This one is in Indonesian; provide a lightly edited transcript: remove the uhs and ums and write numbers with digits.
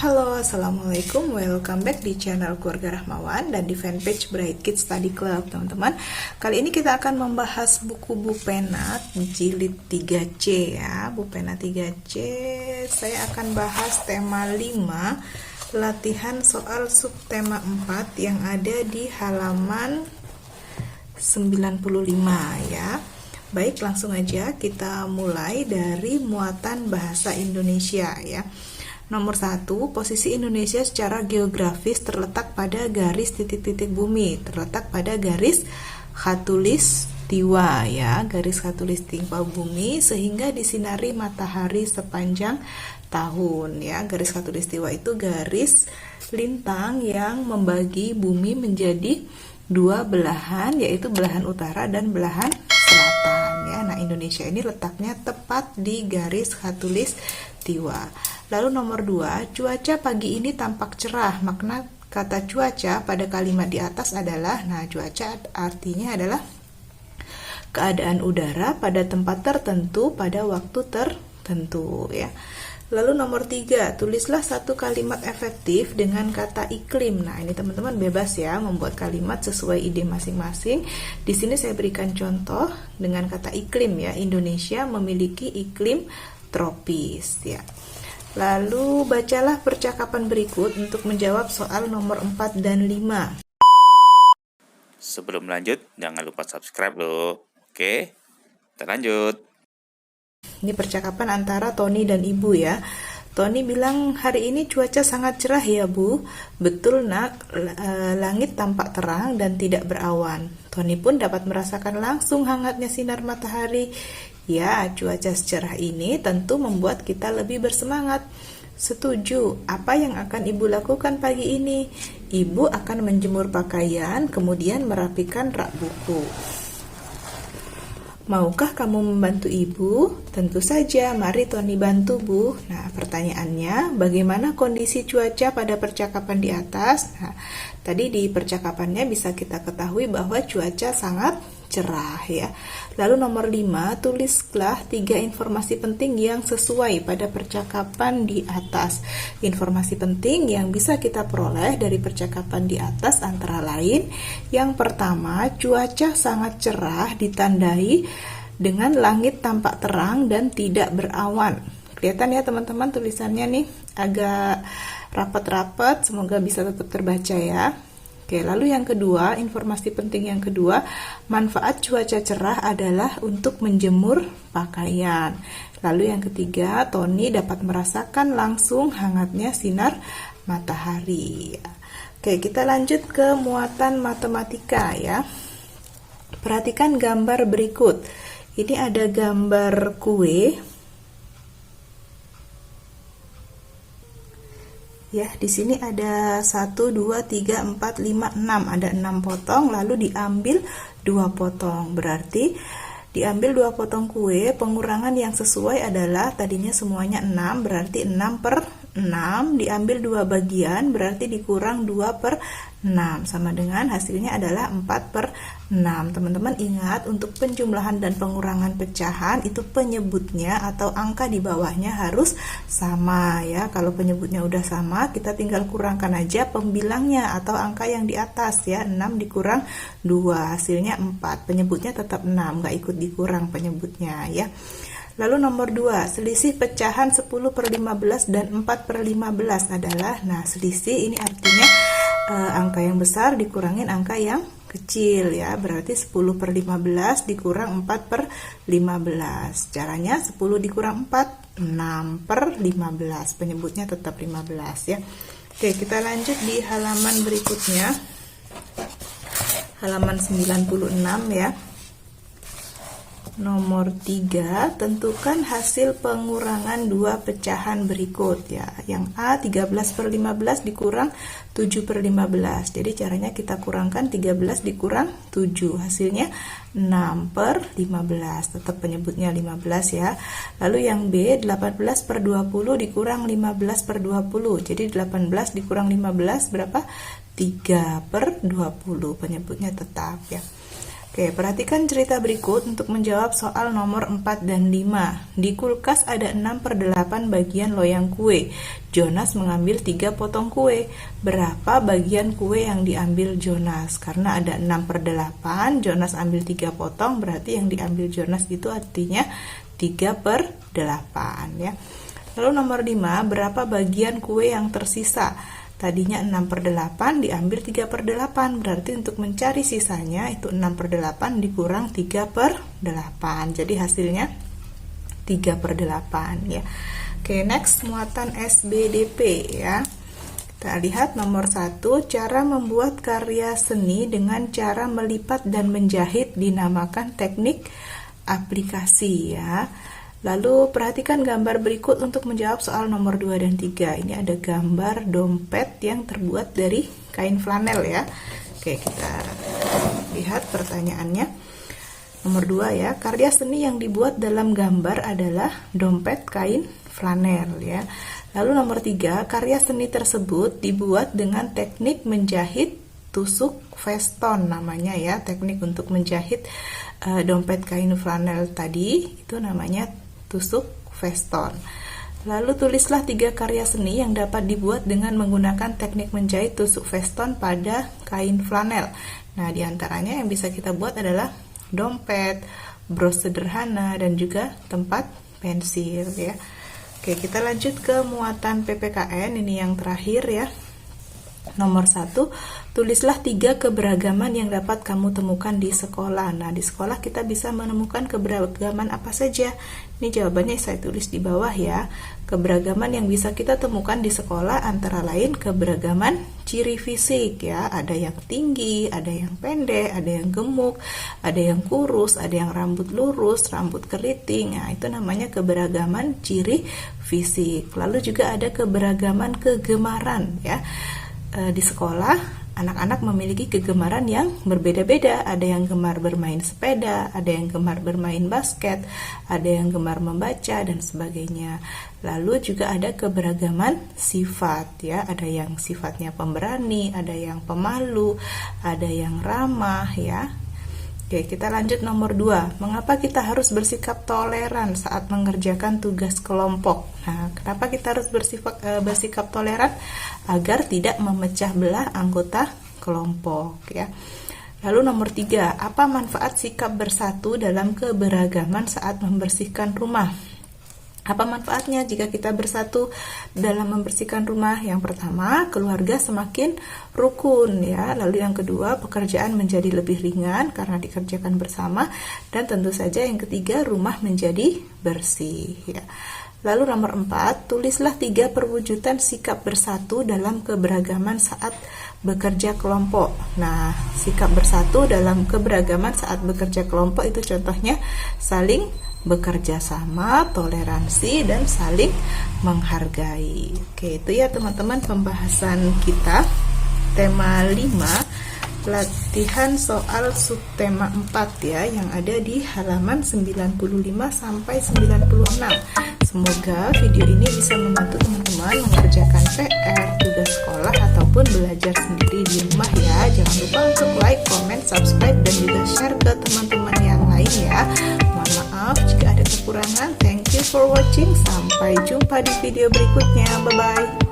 Halo, assalamualaikum. Welcome back di channel Keluarga Rahmawan dan di fanpage Bright Kids Study Club, teman-teman. Kali ini kita akan membahas buku Bu Pena jilid 3C ya. Bu Pena 3C. Saya akan bahas tema 5, latihan soal subtema 4 yang ada di halaman 95 ya. Baik, langsung aja kita mulai dari muatan bahasa Indonesia ya. Nomor 1, posisi Indonesia secara geografis terletak pada garis titik-titik bumi, terletak pada garis khatulistiwa ya, garis khatulistiwa bumi sehingga disinari matahari sepanjang tahun ya. Garis khatulistiwa itu garis lintang yang membagi bumi menjadi dua belahan, yaitu belahan utara dan belahan selatan ya. Nah, Indonesia ini letaknya tepat di garis khatulistiwa. Lalu nomor 2, cuaca pagi ini tampak cerah. Makna kata cuaca pada kalimat di atas adalah, nah cuaca artinya adalah keadaan udara pada tempat tertentu pada waktu tertentu ya. Lalu nomor 3, tulislah satu kalimat efektif dengan kata iklim. Nah, ini teman-teman bebas ya membuat kalimat sesuai ide masing-masing. Di sini saya berikan contoh dengan kata iklim ya. Indonesia memiliki iklim tropis ya. Lalu bacalah percakapan berikut untuk menjawab soal nomor 4 dan 5. Sebelum lanjut, jangan lupa subscribe loh. Oke, kita lanjut. Ini percakapan antara Tony dan Ibu ya. Tony bilang, hari ini cuaca sangat cerah ya Bu. Betul nak, langit tampak terang dan tidak berawan. Tony pun dapat merasakan langsung hangatnya sinar matahari. Ya, cuaca secerah ini tentu membuat kita lebih bersemangat. Setuju, apa yang akan Ibu lakukan pagi ini? Ibu akan menjemur pakaian, kemudian merapikan rak buku. Maukah kamu membantu Ibu? Tentu saja, mari Tony bantu Bu. Nah, pertanyaannya, bagaimana kondisi cuaca pada percakapan di atas? Nah, tadi di percakapannya bisa kita ketahui bahwa cuaca sangat cerah ya. Lalu nomor 5, tulislah 3 informasi penting yang sesuai pada percakapan di atas. Informasi penting yang bisa kita peroleh dari percakapan di atas antara lain, yang pertama, cuaca sangat cerah ditandai dengan langit tampak terang dan tidak berawan. Kelihatan ya teman-teman tulisannya nih agak rapat-rapat, semoga bisa tetap terbaca ya. Oke, lalu yang kedua, informasi penting yang kedua, manfaat cuaca cerah adalah untuk menjemur pakaian. Lalu yang ketiga, Tony dapat merasakan langsung hangatnya sinar matahari. Oke, kita lanjut ke muatan matematika ya. Perhatikan gambar berikut. Ini ada gambar kue. Ya, di sini ada 1, 2, 3, 4, 5, 6. Ada 6 potong, lalu diambil 2 potong. Berarti diambil 2 potong kue, pengurangan yang sesuai adalah tadinya semuanya 6, berarti 6 per 6. Diambil 2 bagian, berarti dikurang 2 per 6. Sama dengan hasilnya adalah 4 per 6. Teman-teman ingat, untuk penjumlahan dan pengurangan pecahan itu penyebutnya atau angka di bawahnya harus sama ya. Kalau penyebutnya udah sama, kita tinggal kurangkan aja pembilangnya atau angka yang di atas ya. 6 dikurang 2, hasilnya 4. Penyebutnya tetap 6, nggak ikut dikurang penyebutnya ya. Lalu nomor 2, selisih pecahan 10 per 15 dan 4 per 15 adalah, nah selisih ini artinya angka yang besar dikurangin angka yang kecil ya, berarti 10 per 15 dikurang 4 per 15. Caranya 10 dikurang 4, 6 per 15, penyebutnya tetap 15 ya. Oke, kita lanjut di halaman berikutnya, halaman 96 ya. Nomor 3, tentukan hasil pengurangan 2 pecahan berikut ya. Yang A, 13 per 15 dikurang 7 per 15. Jadi caranya kita kurangkan 13 dikurang 7. Hasilnya 6 per 15. Tetap penyebutnya 15 ya. Lalu yang B, 18 per 20 dikurang 15 per 20. Jadi 18 dikurang 15 berapa? 3 per 20. Penyebutnya tetap ya. Oke, perhatikan cerita berikut untuk menjawab soal nomor 4 dan 5. Di kulkas ada 6/8 bagian loyang kue. Jonas mengambil 3 potong kue. Berapa bagian kue yang diambil Jonas? Karena ada 6/8, Jonas ambil 3 potong, berarti yang diambil Jonas itu artinya 3/8 ya. Lalu nomor 5, berapa bagian kue yang tersisa? Tadinya 6/8 diambil 3/8, berarti untuk mencari sisanya itu 6/8 dikurang 3/8, jadi hasilnya 3/8 ya. Oke, next, muatan SBDP ya. Kita lihat nomor 1, cara membuat karya seni dengan cara melipat dan menjahit dinamakan teknik aplikasi ya. Lalu perhatikan gambar berikut untuk menjawab soal nomor 2 dan 3. Ini ada gambar dompet yang terbuat dari kain flanel ya. Oke, kita lihat pertanyaannya. Nomor 2 ya, karya seni yang dibuat dalam gambar adalah dompet kain flanel ya. Lalu nomor 3, karya seni tersebut dibuat dengan teknik menjahit tusuk veston namanya ya. Teknik untuk menjahit dompet kain flanel tadi itu namanya tusuk veston. Lalu tulislah 3 karya seni yang dapat dibuat dengan menggunakan teknik menjahit tusuk veston pada kain flanel. Nah, diantaranya yang bisa kita buat adalah dompet, bros sederhana, dan juga tempat pensil ya. Oke, kita lanjut ke muatan PPKN, ini yang terakhir ya. Nomor 1, tulislah 3 keberagaman yang dapat kamu temukan di sekolah. Nah, di sekolah kita bisa menemukan keberagaman apa saja? Ini jawabannya saya tulis di bawah ya. Keberagaman yang bisa kita temukan di sekolah antara lain keberagaman ciri fisik ya. Ada yang tinggi, ada yang pendek, ada yang gemuk, ada yang kurus, ada yang rambut lurus, rambut keriting. Nah, itu namanya keberagaman ciri fisik. Lalu juga ada keberagaman kegemaran ya. Di sekolah, anak-anak memiliki kegemaran yang berbeda-beda. Ada yang gemar bermain sepeda, ada yang gemar bermain basket, ada yang gemar membaca, dan sebagainya. Lalu juga ada keberagaman sifat ya. Ada yang sifatnya pemberani, ada yang pemalu, ada yang ramah ya. Oke, kita lanjut nomor 2. Mengapa kita harus bersikap toleran saat mengerjakan tugas kelompok? Nah, kenapa kita harus bersikap toleran? Agar tidak memecah belah anggota kelompok ya. Lalu nomor 3, apa manfaat sikap bersatu dalam keberagaman saat membersihkan rumah? Apa manfaatnya jika kita bersatu dalam membersihkan rumah? Yang pertama, keluarga semakin rukun ya. Lalu yang kedua, pekerjaan menjadi lebih ringan karena dikerjakan bersama. Dan tentu saja yang ketiga, rumah menjadi bersih ya. Lalu nomor 4, tulislah 3 perwujudan sikap bersatu dalam keberagaman saat bekerja kelompok. Nah, sikap bersatu dalam keberagaman saat bekerja kelompok itu contohnya saling bekerja sama, toleransi, dan saling menghargai. Oke, itu ya teman-teman pembahasan kita tema 5, latihan soal subtema 4 ya, yang ada di halaman 95 sampai 96. Semoga video ini bisa membantu teman-teman mengerjakan PR, tugas sekolah, ataupun belajar sendiri di rumah ya. Jangan lupa untuk like, comment, subscribe, dan juga share ke teman-teman yang lain ya. Mohon maaf jika ada kekurangan. Thank you for watching. Sampai jumpa di video berikutnya. Bye-bye.